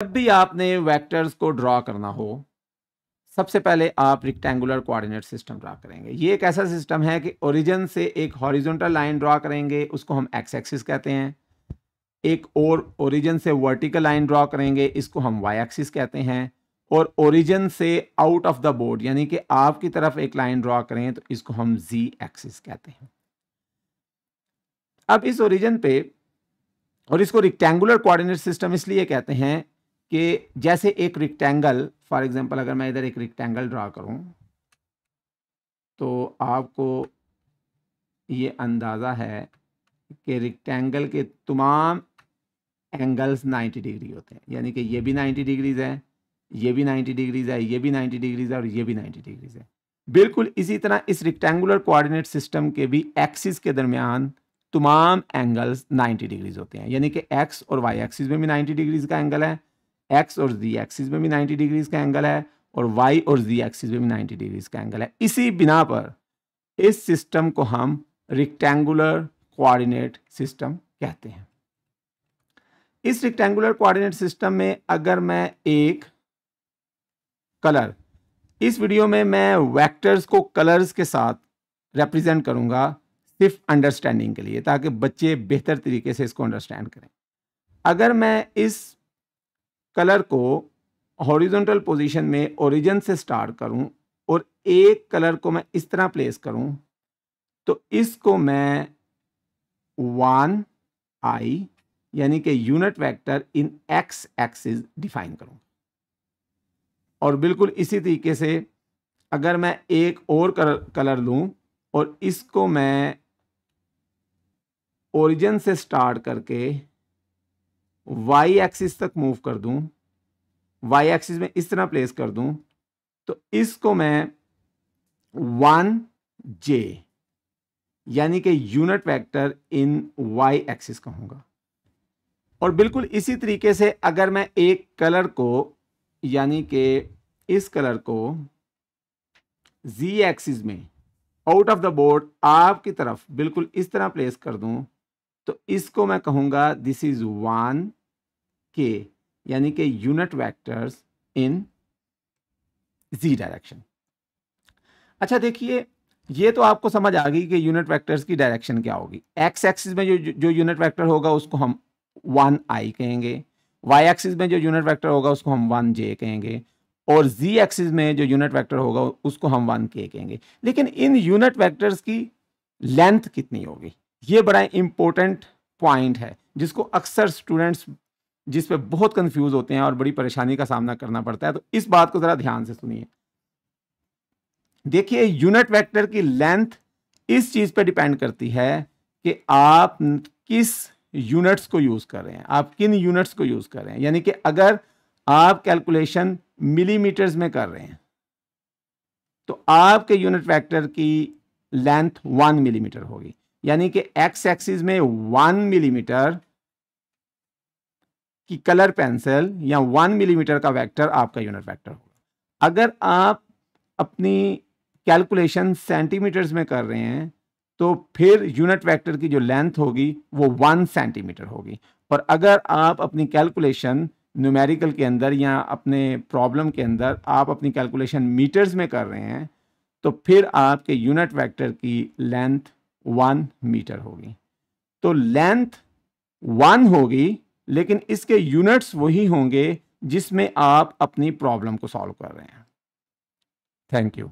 जब भी आपने वेक्टर्स को ड्रॉ करना हो, सबसे पहले आप रेक्टेंगुलर कोऑर्डिनेट सिस्टम ड्रॉ करेंगे। ये एक ऐसा सिस्टम है कि ओरिजिन से एक हॉरिजॉन्टल लाइन ड्रॉ करेंगे, उसको हम एक्स एक्सिस कहते हैं। एक और ओरिजिन से वर्टिकल लाइन ड्रॉ करेंगे, इसको हम वाई एक्सिस कहते हैं। और ओरिजिन से आउट ऑफ द बोर्ड यानी कि आपकी तरफ एक लाइन ड्रॉ करें तो इसको हम जी एक्सिस कहते हैं। अब इस ओरिजिन पे, और इसको रेक्टेंगुलर कोऑर्डिनेट सिस्टम इसलिए कहते हैं कि जैसे एक रेक्टेंगल, फॉर एग्जांपल अगर मैं इधर एक रेक्टेंगल ड्रॉ करूं तो आपको ये अंदाज़ा है कि रेक्टेंगल के तमाम एंगल्स 90 डिग्री होते हैं, यानी कि ये भी 90 डिग्रीज है, ये भी 90 डिग्रीज है, ये भी 90 डिग्रीज है और ये भी 90 डिग्रीज है। बिल्कुल इसी तरह इस रेक्टेंगुलर कोऑर्डिनेट सिस्टम के भी एक्सिस के दरमियान तमाम एंगल्स 90 डिग्रीज होते हैं, यानी कि एक्स और वाई एक्सिस में भी 90 डिग्रीज का एंगल है, एक्स और जी एक्सिस में भी 90 डिग्रीज का एंगल है और वाई और जी एक्सिस में भी 90 डिग्रीज का एंगल है। इसी बिना पर इस सिस्टम को हम रेक्टेंगुलर कोऑर्डिनेट सिस्टम कहते हैं। इस रेक्टेंगुलर कोऑर्डिनेट सिस्टम में अगर मैं एक कलर, इस वीडियो में मैं वेक्टर्स को कलर्स के साथ रिप्रेजेंट करूंगा सिर्फ अंडरस्टैंडिंग के लिए, ताकि बच्चे बेहतर तरीके से इसको अंडरस्टैंड करें। अगर मैं इस कलर को हॉरिजॉन्टल पोजीशन में ओरिजिन से स्टार्ट करूं और एक कलर को मैं इस तरह प्लेस करूं तो इसको मैं 1i यानी कि यूनिट वेक्टर इन एक्स एक्सिस डिफाइन करूं। और बिल्कुल इसी तरीके से अगर मैं एक और कलर लूं और इसको मैं ओरिजिन से स्टार्ट करके वाई एक्सिस तक मूव कर दूं, वाई एक्सिस में इस तरह प्लेस कर दूं, तो इसको मैं 1j यानी कि यूनिट वेक्टर इन वाई एक्सिस कहूंगा। और बिल्कुल इसी तरीके से अगर मैं एक कलर को, यानी कि इस कलर को जी एक्सिस में आउट ऑफ द बोर्ड आपकी तरफ बिल्कुल इस तरह प्लेस कर दूं, तो इसको मैं कहूंगा दिस इज 1k यानी कि unit vectors in z direction. अच्छा देखिए, ये तो आपको समझ आ गई कि यूनिट वेक्टर्स की डायरेक्शन क्या होगी। एक्स एक्सिस में जो यूनिट वेक्टर होगा उसको हम 1i कहेंगे, वाई एक्सिस में जो यूनिट वेक्टर होगा उसको हम 1j कहेंगे और जी एक्सिस में जो यूनिट वेक्टर होगा उसको हम 1k कहेंगे। लेकिन इन यूनिट वेक्टर्स की लेंथ कितनी होगी, ये बड़ा इंपॉर्टेंट पॉइंट है जिसको अक्सर स्टूडेंट्स जिस पे बहुत कंफ्यूज होते हैं और बड़ी परेशानी का सामना करना पड़ता है। तो इस बात को जरा ध्यान से सुनिए। देखिए, यूनिट वेक्टर की लेंथ इस चीज पे डिपेंड करती है कि आप किस यूनिट्स को यूज कर रहे हैं, आप किन यूनिट्स को यूज कर रहे हैं। यानी कि अगर आप कैलकुलेशन मिलीमीटर्स में कर रहे हैं तो आपके यूनिट वेक्टर की लेंथ 1 मिलीमीटर होगी, यानी कि एक्स एक्सिस में 1 मिलीमीटर की कलर पेंसिल या 1 मिलीमीटर का वेक्टर आपका यूनिट वेक्टर होगा। अगर आप अपनी कैलकुलेशन सेंटीमीटर्स में कर रहे हैं तो फिर यूनिट वेक्टर की जो लेंथ होगी वो 1 सेंटीमीटर होगी। और अगर आप अपनी कैलकुलेशन न्यूमेरिकल के अंदर या अपने प्रॉब्लम के अंदर आप अपनी कैलकुलेशन मीटर्स में कर रहे हैं तो फिर आपके यूनिट वेक्टर की लेंथ 1 मीटर होगी। तो लेंथ 1 होगी लेकिन इसके यूनिट्स वही होंगे जिसमें आप अपनी प्रॉब्लम को सॉल्व कर रहे हैं। Thank you.